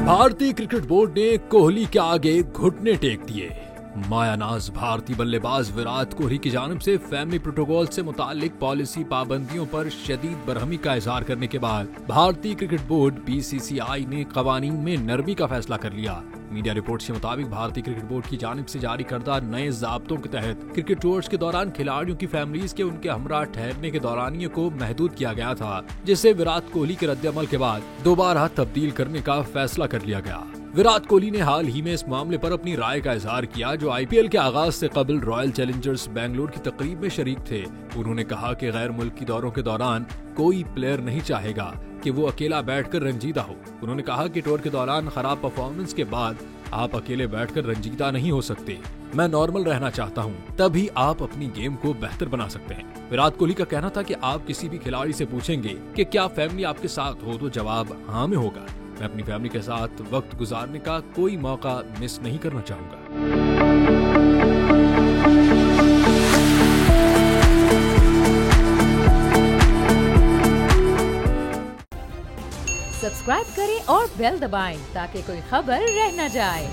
भारतीय cricket board ने कोहली के आगे घुटने टेक दिए। मायानाज भारतीय बल्लेबाज विराट कोहली की जानिब से फैमिली प्रोटोकॉल से मुतालिक पॉलिसी पाबंदियों पर शदीद बरहमी का इजहार करने के बाद भारतीय क्रिकेट बोर्ड (BCCI) ने कवानीन में नरमी का फैसला कर लिया। मीडिया रिपोर्ट्स के मुताबिक भारतीय क्रिकेट बोर्ड की जानिब से जारी करदा नए ज़ाब्तों के तहत क्रिकेट टूर्स के दौरान खिलाड़ियों की फैमिलीज के उनके हमरा ठहरने के दौरानिये को महदूद किया गया था, जिसे विराट कोहली के रद्द-ए-अमल के बाद दोबारा तब्दील करने का फैसला कर लिया गया। विराट कोहली ने हाल ही में इस मामले पर अपनी राय का इजहार किया, जो IPL के आगाज से कबल रॉयल चैलेंजर्स बेंगलुरु की तकरीब में शरीक थे। उन्होंने कहा कि गैर मुल्की दौरों के दौरान कोई प्लेयर नहीं चाहेगा कि वो अकेला बैठकर रंजीदा हो। उन्होंने कहा कि टूर के दौरान खराब परफॉर्मेंस के बाद आप अकेले बैठकर रंजीदा नहीं हो सकते। मैं नॉर्मल रहना चाहता हूँ, तभी आप अपनी गेम को बेहतर बना सकते हैं। विराट कोहली का कहना था कि आप किसी भी खिलाड़ी से पूछेंगे कि क्या फैमिली आपके साथ हो, तो जवाब हाँ में होगा। मैं अपनी फैमिली के साथ वक्त गुजारने का कोई मौका मिस नहीं करना चाहूंगा। सब्सक्राइब करें और बेल दबाएं ताकि कोई खबर रह न जाए।